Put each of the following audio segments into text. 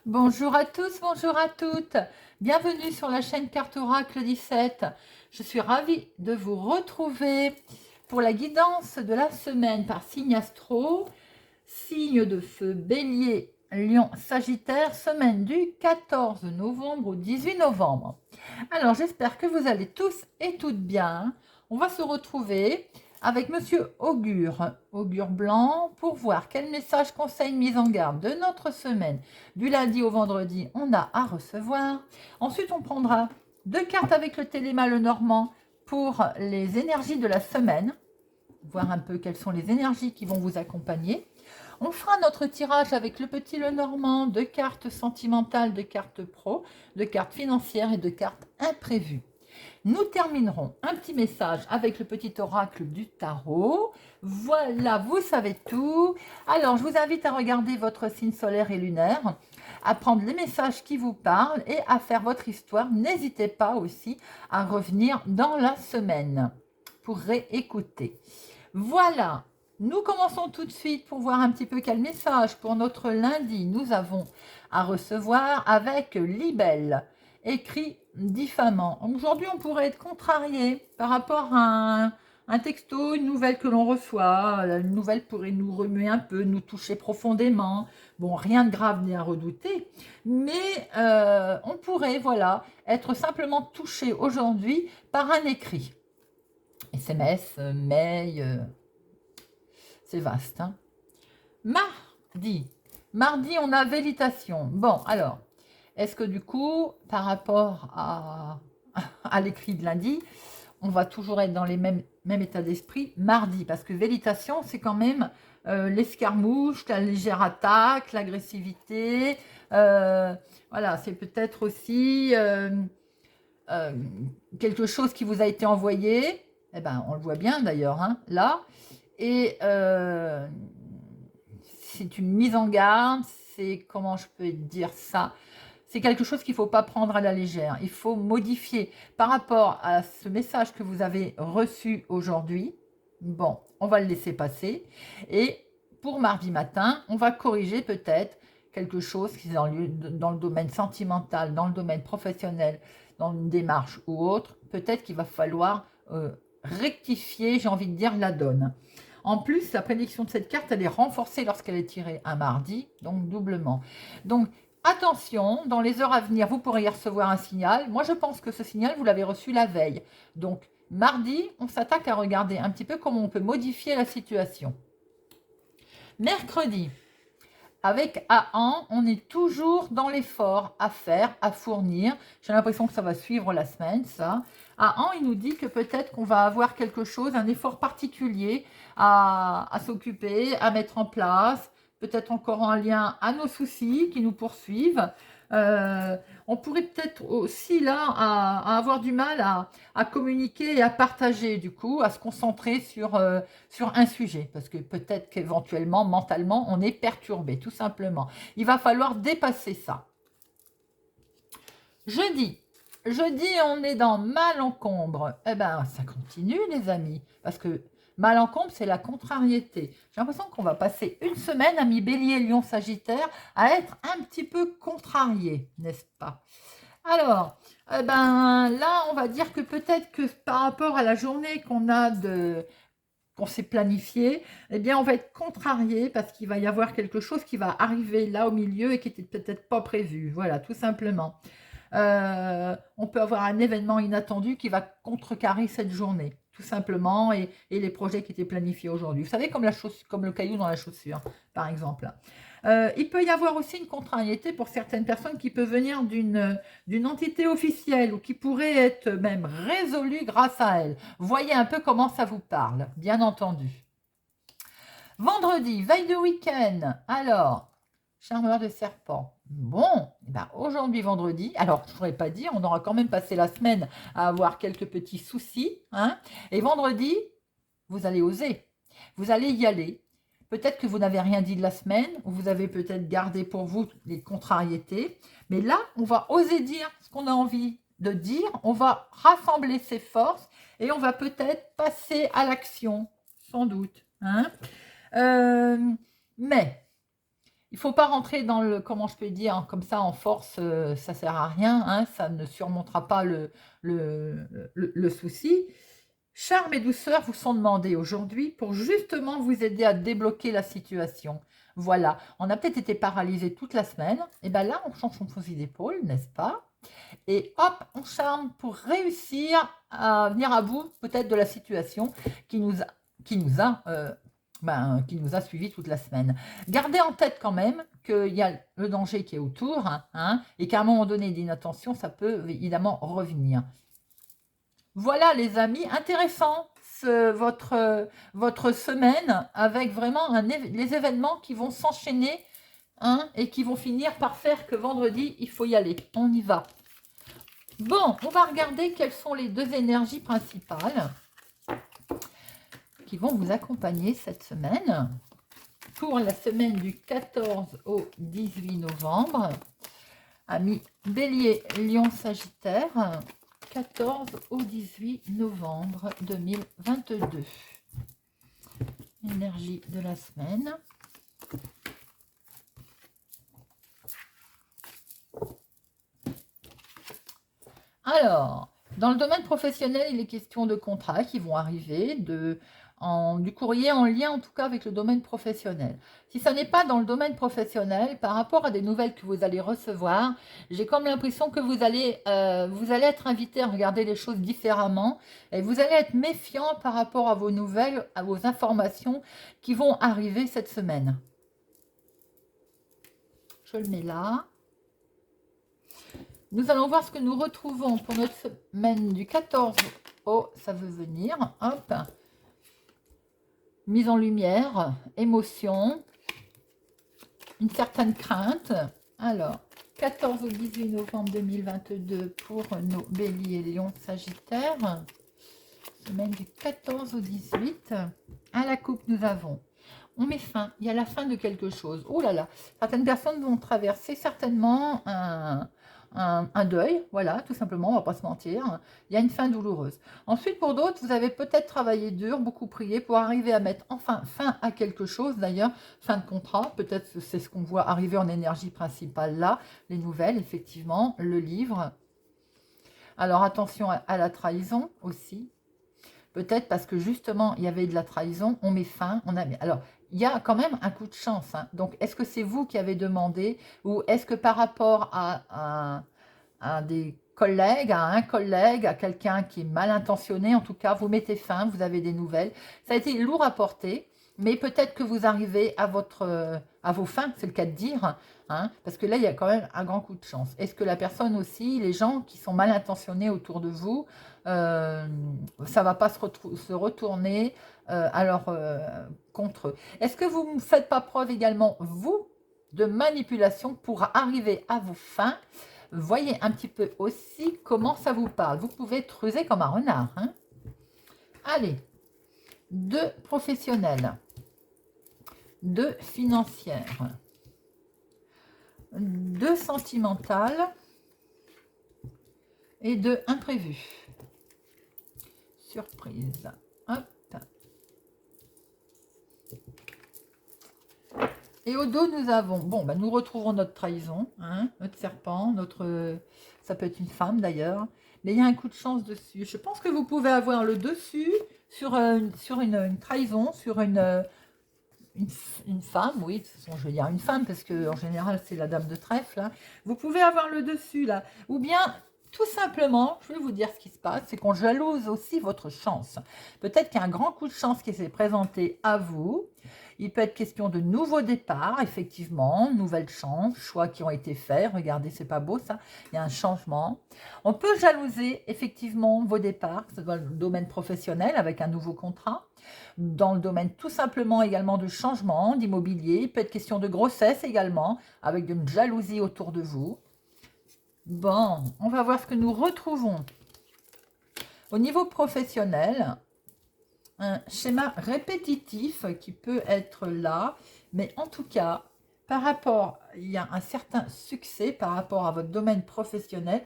Bonjour à tous, bonjour à toutes. Bienvenue sur la chaîne Carte Oracle 17. Je suis ravie de vous retrouver pour la guidance de la semaine par signe astro, signe de feu Bélier, Lion, Sagittaire, semaine du 14 novembre au 18 novembre. Alors j'espère que vous allez tous et toutes bien. On va se retrouver avec Monsieur Augure, Augure Blanc, pour voir quel message, conseil, mise en garde de notre semaine, du lundi au vendredi, on a à recevoir. Ensuite, on prendra 2 cartes avec le téléma le normand pour les énergies de la semaine, voir un peu quelles sont les énergies qui vont vous accompagner. On fera notre tirage avec le petit Lenormand, 2 cartes sentimentales, 2 cartes pro, 2 cartes financières et 2 cartes imprévues. Nous terminerons un petit message avec le petit oracle du tarot. Voilà, vous savez tout. Alors, je vous invite à regarder votre signe solaire et lunaire, à prendre les messages qui vous parlent et à faire votre histoire. N'hésitez pas aussi à revenir dans la semaine pour réécouter. Voilà, nous commençons tout de suite pour voir un petit peu quel message pour notre lundi nous avons à recevoir avec Libelle, écrit diffamant. Aujourd'hui, on pourrait être contrarié par rapport à un texto, une nouvelle que l'on reçoit. Une nouvelle pourrait nous remuer un peu, nous toucher profondément. Bon, rien de grave ni à redouter, mais on pourrait, voilà, être simplement touché aujourd'hui par un écrit. SMS, mail, c'est vaste. Hein. Mardi. Mardi, on a Vélitation. Bon, alors, est-ce que du coup, par rapport à l'écrit de lundi, on va toujours être dans les mêmes états d'esprit mardi? Parce que Vélitation, c'est quand même l'escarmouche, la légère attaque, l'agressivité. Voilà, c'est peut-être aussi euh, quelque chose qui vous a été envoyé. Eh ben, on le voit bien d'ailleurs, hein, là. Et c'est une mise en garde, c'est, comment je peux dire ça, c'est quelque chose qu'il ne faut pas prendre à la légère. Il faut modifier par rapport à ce message que vous avez reçu aujourd'hui. Bon, on va le laisser passer. Et pour mardi matin, on va corriger peut-être quelque chose qui est dans le domaine sentimental, dans le domaine professionnel, dans une démarche ou autre. Peut-être qu'il va falloir rectifier, j'ai envie de dire, la donne. En plus, la prédiction de cette carte, elle est renforcée lorsqu'elle est tirée un mardi, donc doublement. Donc, attention, dans les heures à venir, vous pourrez y recevoir un signal. Moi, je pense que ce signal, vous l'avez reçu la veille. Donc, mardi, on s'attaque à regarder un petit peu comment on peut modifier la situation. Mercredi, avec Aan, on est toujours dans l'effort à faire, à fournir. J'ai l'impression que ça va suivre la semaine, ça. Aan, il nous dit que peut-être qu'on va avoir quelque chose, un effort particulier à s'occuper, à mettre en place. Peut-être encore en lien à nos soucis qui nous poursuivent. On pourrait peut-être aussi là à avoir du mal à communiquer et à partager du coup, à se concentrer sur un sujet, parce que peut-être qu'éventuellement, mentalement, on est perturbé, tout simplement. Il va falloir dépasser ça. Jeudi. Jeudi, on est dans Malencombre. Eh ben, ça continue, les amis, parce que Malencombre, c'est la contrariété. J'ai l'impression qu'on va passer une semaine, amis Bélier, Lion, Sagittaire, à être un petit peu contrarié, n'est-ce pas? Alors, eh ben, là, on va dire que peut-être que par rapport à la journée qu'on s'est planifié, eh bien, on va être contrarié parce qu'il va y avoir quelque chose qui va arriver là au milieu et qui n'était peut-être pas prévu. Voilà, tout simplement. On peut avoir un événement inattendu qui va contrecarrer cette journée, tout simplement, et les projets qui étaient planifiés aujourd'hui. Vous savez, comme le caillou dans la chaussure, par exemple. Il peut y avoir aussi une contrariété pour certaines personnes qui peut venir d'une entité officielle ou qui pourrait être même résolue grâce à elle. Voyez un peu comment ça vous parle, bien entendu. Vendredi, veille de week-end. Alors, charmeur de serpent. Bon, eh ben aujourd'hui vendredi, alors je ne pourrais pas dire, on aura quand même passé la semaine à avoir quelques petits soucis. Hein, et vendredi, vous allez oser. Vous allez y aller. Peut-être que vous n'avez rien dit de la semaine, ou vous avez peut-être gardé pour vous les contrariétés. Mais là, on va oser dire ce qu'on a envie de dire. On va rassembler ses forces et on va peut-être passer à l'action, sans doute. Hein. Mais il faut pas rentrer dans le, comment je peux dire, comme ça en force, ça sert à rien, hein, ça ne surmontera pas le souci. Charme et douceur vous sont demandés aujourd'hui pour justement vous aider à débloquer la situation. Voilà, on a peut-être été paralysé toute la semaine, et bien là on change son fusil d'épaule, n'est-ce pas? Et hop, on charme pour réussir à venir à bout peut-être de la situation qui nous a, qui nous a, qui nous a suivis toute la semaine. Gardez en tête quand même qu'il y a le danger qui est autour, hein, et qu'à un moment donné d'inattention, ça peut évidemment revenir. Voilà les amis, intéressant votre semaine avec vraiment les événements qui vont s'enchaîner, hein, et qui vont finir par faire que vendredi, il faut y aller. On y va. Bon, on va regarder quelles sont les deux énergies principales qui vont vous accompagner cette semaine pour la semaine du 14 au 18 novembre. Amis Bélier, Lion, Sagittaire, 14 au 18 novembre 2022. Énergie de la semaine. Alors, dans le domaine professionnel, il est question de contrats qui vont arriver, du courrier en lien en tout cas avec le domaine professionnel. Si ça n'est pas dans le domaine professionnel, par rapport à des nouvelles que vous allez recevoir, j'ai comme l'impression que vous allez être invité à regarder les choses différemment et vous allez être méfiant par rapport à vos nouvelles, à vos informations qui vont arriver cette semaine. Je le mets là. Nous allons voir ce que nous retrouvons pour notre semaine du 14 au, ça veut venir, hop, mise en lumière, émotion, une certaine crainte. Alors, 14 au 18 novembre 2022 pour nos béliers, lions, sagittaires. Semaine du 14 au 18. À la coupe, nous avons, on met fin, il y a la fin de quelque chose. Oh là là, certaines personnes vont traverser certainement un deuil, voilà, tout simplement, on va pas se mentir. Il y a une fin douloureuse. Ensuite, pour d'autres, vous avez peut-être travaillé dur, beaucoup prié pour arriver à mettre enfin fin à quelque chose. D'ailleurs, fin de contrat, peut-être que c'est ce qu'on voit arriver en énergie principale là, les nouvelles, effectivement, le livre. Alors, attention à la trahison aussi. Peut-être parce que justement, il y avait de la trahison, on met fin, Alors, il y a quand même un coup de chance, hein. Donc, est-ce que c'est vous qui avez demandé ou est-ce que par rapport à des collègues, à un collègue, à quelqu'un qui est mal intentionné, en tout cas, vous mettez fin, vous avez des nouvelles. Ça a été lourd à porter, mais peut-être que vous arrivez à vos fins, c'est le cas de dire, hein, parce que là, il y a quand même un grand coup de chance. Est-ce que la personne aussi, les gens qui sont mal intentionnés autour de vous, ça ne va pas se retourner contre eux. Est-ce que vous ne faites pas preuve également, vous, de manipulation pour arriver à vos fins? Voyez un petit peu aussi comment ça vous parle. Vous pouvez être rusé comme un renard, hein. Allez, 2 professionnels, 2 financières, 2 sentimentales et 2 imprévus. Surprise. Hop. Et au dos, nous avons, nous retrouvons notre trahison, hein, notre serpent, ça peut être une femme d'ailleurs, mais il y a un coup de chance dessus. Je pense que vous pouvez avoir le dessus sur une trahison, sur une femme, oui, de toute façon, je vais dire une femme, parce que en général, c'est la dame de trèfle, hein. Vous pouvez avoir le dessus, là, ou bien... Tout simplement, je vais vous dire ce qui se passe, c'est qu'on jalouse aussi votre chance. Peut-être qu'il y a un grand coup de chance qui s'est présenté à vous. Il peut être question de nouveaux départs, effectivement, nouvelles chances, choix qui ont été faits. Regardez, c'est pas beau ça, il y a un changement. On peut jalouser effectivement vos départs, que ce soit dans le domaine professionnel avec un nouveau contrat, dans le domaine tout simplement également de changement, d'immobilier. Il peut être question de grossesse également, avec une jalousie autour de vous. Bon, on va voir ce que nous retrouvons. Au niveau professionnel, un schéma répétitif qui peut être là, mais en tout cas, il y a un certain succès par rapport à votre domaine professionnel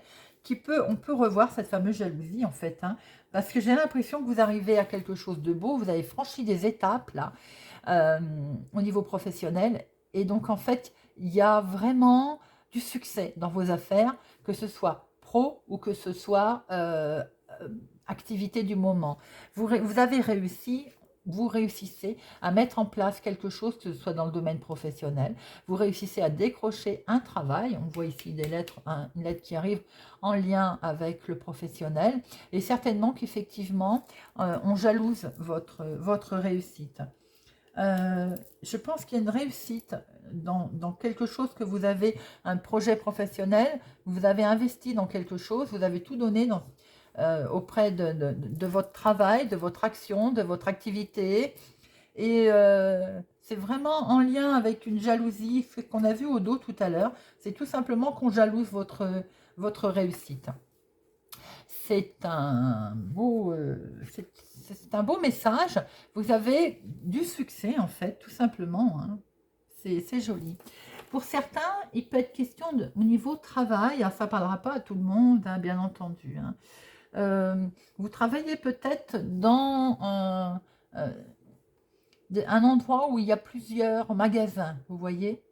on peut revoir cette fameuse jalousie en fait, hein, parce que j'ai l'impression que vous arrivez à quelque chose de beau, vous avez franchi des étapes là, au niveau professionnel, Et donc, en fait, il y a vraiment du succès dans vos affaires, que ce soit pro ou que ce soit euh, activité du moment. Vous avez réussi, vous réussissez à mettre en place quelque chose, que ce soit dans le domaine professionnel. Vous réussissez à décrocher un travail. On voit ici des lettres, une lettre qui arrive en lien avec le professionnel. Et certainement qu'effectivement, on jalouse votre réussite. Je pense qu'il y a une réussite dans quelque chose que vous avez, un projet professionnel, vous avez investi dans quelque chose, vous avez tout donné auprès de votre travail, de votre action, de votre activité. Et c'est vraiment en lien avec une jalousie, ce qu'on a vu au dos tout à l'heure. C'est tout simplement qu'on jalouse votre réussite. C'est un beau, c'est un beau message. Vous avez du succès, en fait, tout simplement, hein. C'est joli. Pour certains, il peut être question au niveau travail, hein, ça ne parlera pas à tout le monde, hein, bien entendu, hein. Vous travaillez peut-être dans un endroit où il y a plusieurs magasins, vous voyez?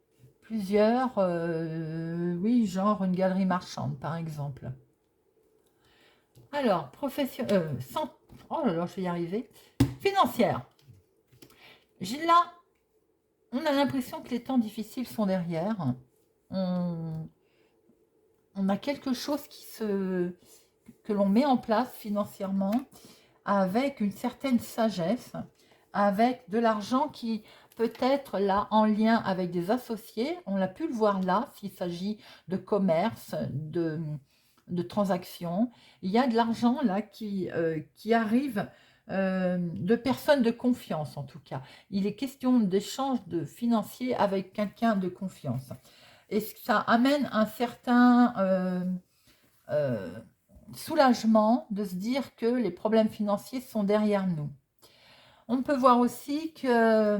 Plusieurs, oui, genre une galerie marchande, par exemple. Alors, oh là là, je vais y arriver. Financière. Là, on a l'impression que les temps difficiles sont derrière. On, on a quelque chose que l'on met en place financièrement avec une certaine sagesse, avec de l'argent qui peut être là en lien avec des associés. On l'a pu le voir là, s'il s'agit de commerce, de transactions. Il y a de l'argent là qui arrive de personnes de confiance en tout cas. Il est question d'échange de financiers avec quelqu'un de confiance. Et ça amène un certain euh, soulagement de se dire que les problèmes financiers sont derrière nous. On peut voir aussi que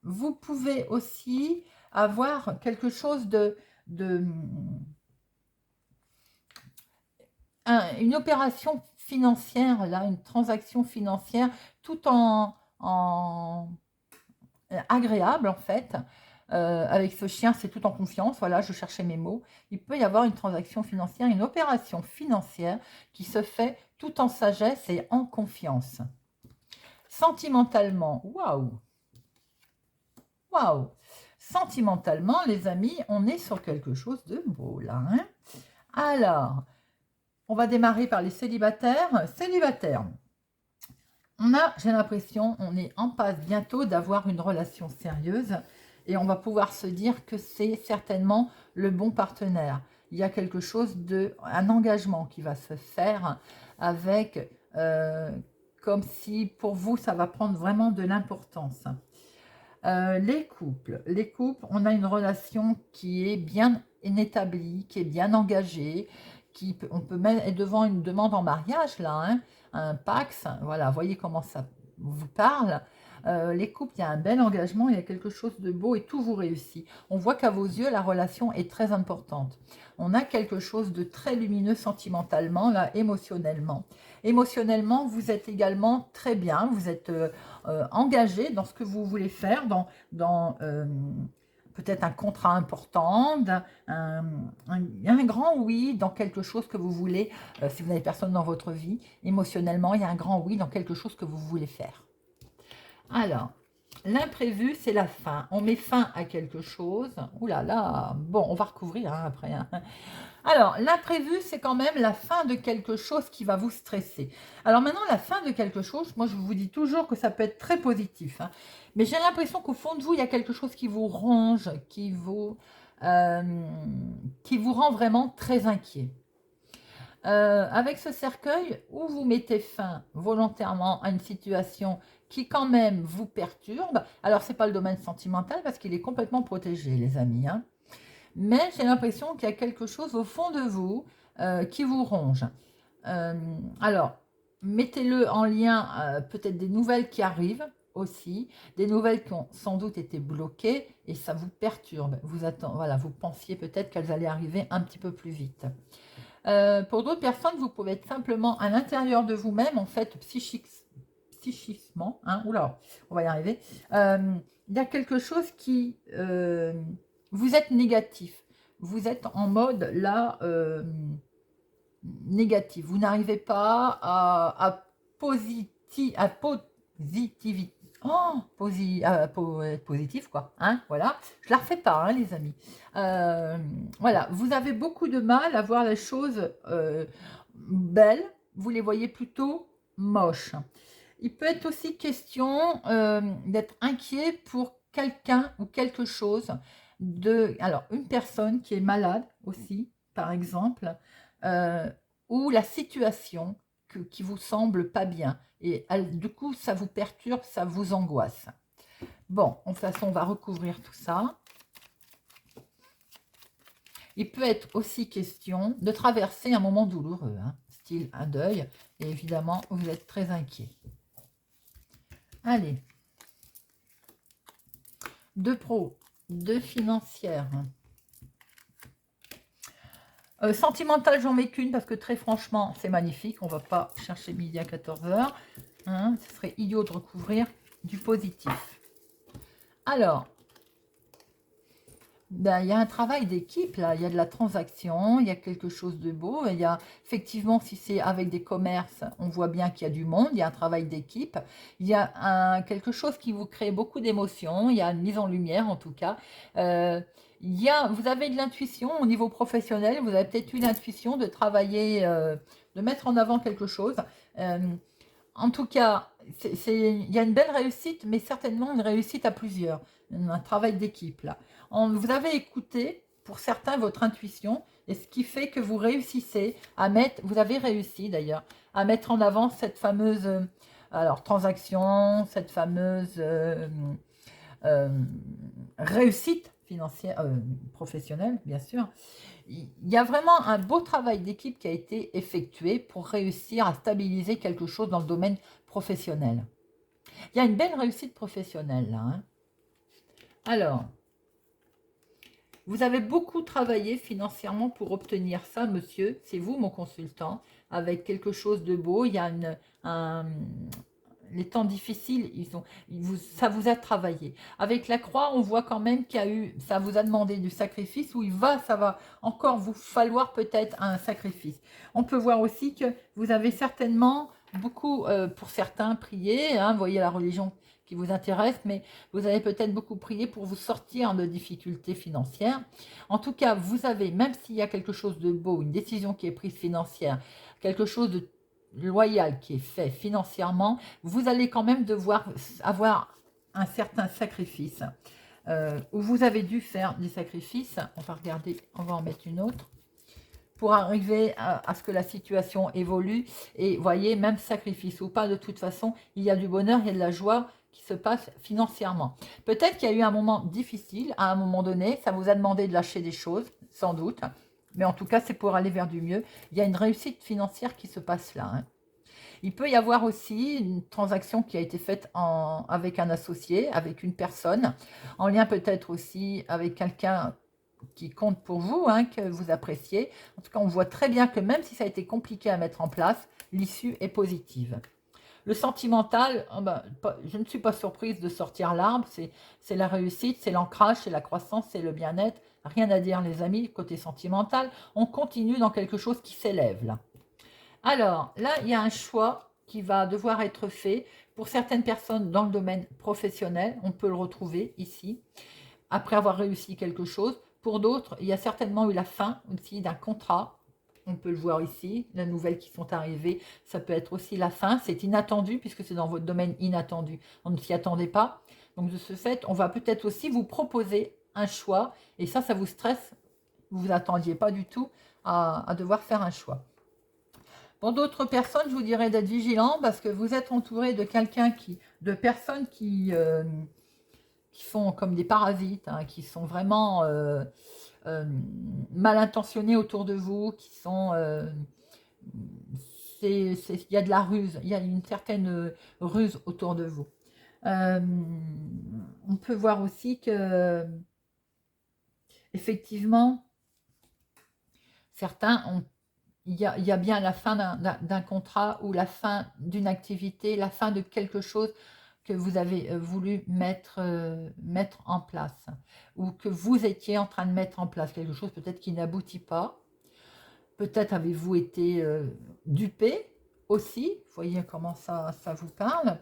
vous pouvez aussi avoir quelque chose de une opération financière, là, une transaction financière, tout en agréable en fait. Avec ce chien, c'est tout en confiance. Voilà, je cherchais mes mots. Il peut y avoir une transaction financière, une opération financière qui se fait tout en sagesse et en confiance. Sentimentalement, waouh, waouh. Sentimentalement, les amis, on est sur quelque chose de beau là, hein. Alors, on va démarrer par les célibataires. Célibataires, j'ai l'impression, on est en passe bientôt d'avoir une relation sérieuse et on va pouvoir se dire que c'est certainement le bon partenaire. Il y a quelque chose un engagement qui va se faire avec, comme si pour vous, ça va prendre vraiment de l'importance. Les couples, on a une relation qui est bien établie, qui est bien engagée, on peut même être devant une demande en mariage là, hein, un Pax, voilà, voyez comment ça vous parle. Les couples, il y a un bel engagement, il y a quelque chose de beau et tout vous réussit. On voit qu'à vos yeux, la relation est très importante. On a quelque chose de très lumineux sentimentalement, là, émotionnellement. Émotionnellement, vous êtes également très bien, vous êtes engagé dans ce que vous voulez faire, dans peut-être un contrat important, un grand oui dans quelque chose que vous voulez, si vous n'avez personne dans votre vie, émotionnellement, il y a un grand oui dans quelque chose que vous voulez faire. Alors, l'imprévu, c'est la fin. On met fin à quelque chose. Ouh là là, bon, on va recouvrir hein, après. Hein. Alors, l'imprévu, c'est quand même la fin de quelque chose qui va vous stresser. Alors maintenant, la fin de quelque chose, moi je vous dis toujours que ça peut être très positif. Hein, mais j'ai l'impression qu'au fond de vous, il y a quelque chose qui vous ronge, euh, qui vous rend vraiment très inquiet. Avec ce cercueil, où vous mettez fin volontairement à une situation qui quand même vous perturbe. Alors, ce n'est pas le domaine sentimental parce qu'il est complètement protégé, les amis. Hein. Mais j'ai l'impression qu'il y a quelque chose au fond de vous qui vous ronge. Alors, mettez-le en lien peut-être des nouvelles qui arrivent aussi, des nouvelles qui ont sans doute été bloquées et ça vous perturbe. Voilà, vous pensiez peut-être qu'elles allaient arriver un petit peu plus vite. Pour d'autres personnes, vous pouvez être simplement à l'intérieur de vous-même, en fait, psychiquement, hein, oula, on va y arriver, il y a quelque chose qui... vous êtes négatif. Vous êtes en mode, là, négatif. Vous n'arrivez pas à positivité. Oh, positif, quoi. Hein, voilà. Je la refais pas, hein, les amis. Voilà. Vous avez beaucoup de mal à voir les choses belles. Vous les voyez plutôt moches. Il peut être aussi question d'être inquiet pour quelqu'un ou quelque chose alors, une personne qui est malade aussi, par exemple, euh, ou la situation qui vous semble pas bien. Et du coup, ça vous perturbe, ça vous angoisse. Bon, de toute façon, on va recouvrir tout ça. Il peut être aussi question de traverser un moment douloureux, hein, style un deuil, et évidemment, vous êtes très inquiet. Allez. De pro, de financière. Sentimentale, j'en mets qu'une parce que très franchement, c'est magnifique. On va pas chercher midi à 14h. Hein, ce serait idiot de recouvrir du positif. Alors, ben, il y a un travail d'équipe là, il y a de la transaction, il y a quelque chose de beau, il y a effectivement, si c'est avec des commerces, on voit bien qu'il y a du monde, il y a un travail d'équipe, il y a quelque chose qui vous crée beaucoup d'émotions, il y a une mise en lumière en tout cas. Vous avez de l'intuition au niveau professionnel, vous avez peut-être eu l'intuition de travailler, de mettre en avant quelque chose. Euh, En tout cas, il y a une belle réussite, mais certainement une réussite à plusieurs. Un travail d'équipe, là. Vous avez écouté, pour certains, votre intuition, et ce qui fait que vous réussissez à mettre, vous avez réussi d'ailleurs, à mettre en avant cette fameuse transaction, cette fameuse euh, réussite financière, professionnelle, bien sûr. Il y a vraiment un beau travail d'équipe qui a été effectué pour réussir à stabiliser quelque chose dans le domaine professionnel. Il y a une belle réussite professionnelle là, hein. Alors, vous avez beaucoup travaillé financièrement pour obtenir ça, monsieur. C'est vous, mon consultant, avec quelque chose de beau. Il y a les temps difficiles, ça vous a travaillé. Avec la croix, on voit quand même qu'il y a eu, ça vous a demandé du sacrifice, ça va encore vous falloir peut-être un sacrifice. On peut voir aussi que vous avez certainement beaucoup, pour certains, prié, hein, vous voyez la religion qui vous intéresse, mais vous avez peut-être beaucoup prié pour vous sortir de difficultés financières. En tout cas, vous avez, même s'il y a quelque chose de beau, une décision qui est prise financière, quelque chose de loyal qui est fait financièrement, vous allez quand même devoir avoir un certain sacrifice. Où vous avez dû faire des sacrifices. On va regarder, on va en mettre une autre pour arriver à ce que la situation évolue. Et voyez, même sacrifice ou pas, de toute façon, il y a du bonheur, il y a de la joie qui se passe financièrement. Peut-être qu'il y a eu un moment difficile, à un moment donné, ça vous a demandé de lâcher des choses, sans doute. Mais en tout cas, c'est pour aller vers du mieux. Il y a une réussite financière qui se passe là, hein. Il peut y avoir aussi une transaction qui a été faite avec un associé, avec une personne, en lien peut-être aussi avec quelqu'un qui compte pour vous, hein, que vous appréciez. En tout cas, on voit très bien que même si ça a été compliqué à mettre en place, l'issue est positive. Le sentimental, je ne suis pas surprise de sortir l'arbre, c'est la réussite, c'est l'ancrage, c'est la croissance, c'est le bien-être. Rien à dire les amis, côté sentimental, on continue dans quelque chose qui s'élève là. Alors, là, il y a un choix qui va devoir être fait pour certaines personnes dans le domaine professionnel. On peut le retrouver ici, après avoir réussi quelque chose. Pour d'autres, il y a certainement eu la fin aussi d'un contrat. On peut le voir ici, les nouvelles qui sont arrivées. Ça peut être aussi la fin. C'est inattendu puisque c'est dans votre domaine inattendu. On ne s'y attendait pas. Donc, de ce fait, on va peut-être aussi vous proposer un choix. Et ça vous stresse. Vous ne vous attendiez pas du tout à devoir faire un choix. Pour d'autres personnes, je vous dirais d'être vigilant parce que vous êtes entouré de personnes qui sont comme des parasites, hein, qui sont vraiment mal intentionnées autour de vous, il y a de la ruse, il y a une certaine ruse autour de vous. On peut voir aussi que, effectivement, certains ont il y a bien la fin d'un contrat ou la fin d'une activité, la fin de quelque chose que vous avez voulu mettre en place, ou que vous étiez en train de mettre en place quelque chose peut-être qui n'aboutit pas. Peut-être avez-vous été dupé aussi. Voyez comment ça vous parle.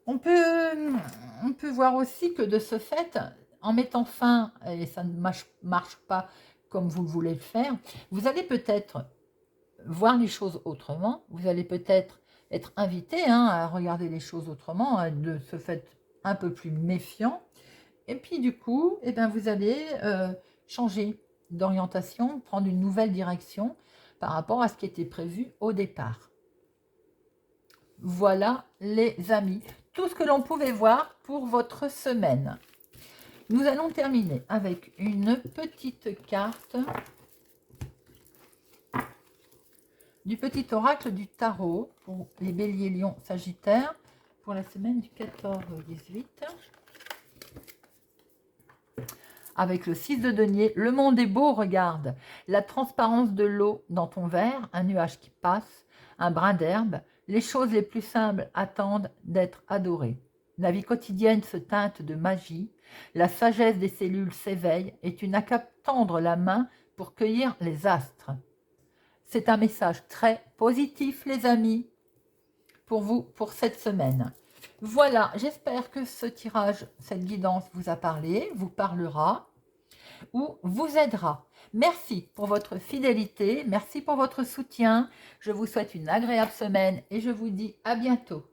On peut voir aussi que de ce fait, en mettant fin, et ça ne marche pas comme vous voulez le faire, vous allez peut-être voir les choses autrement. Vous allez peut-être être invité à regarder les choses autrement, de ce fait un peu plus méfiant. Et puis du coup, eh bien, vous allez changer d'orientation, prendre une nouvelle direction par rapport à ce qui était prévu au départ. Voilà les amis, tout ce que l'on pouvait voir pour votre semaine. Nous allons terminer avec une petite carte du petit oracle du tarot pour les béliers, lions, sagittaires pour la semaine du 14 au 18. Avec le 6 de denier, le monde est beau, regarde. La transparence de l'eau dans ton verre, un nuage qui passe, un brin d'herbe, les choses les plus simples attendent d'être adorées. La vie quotidienne se teinte de magie, la sagesse des cellules s'éveille et tu n'as qu'à tendre la main pour cueillir les astres. C'est un message très positif, les amis, pour vous, pour cette semaine. Voilà, j'espère que ce tirage, cette guidance vous a parlé, vous parlera ou vous aidera. Merci pour votre fidélité, merci pour votre soutien. Je vous souhaite une agréable semaine et je vous dis à bientôt.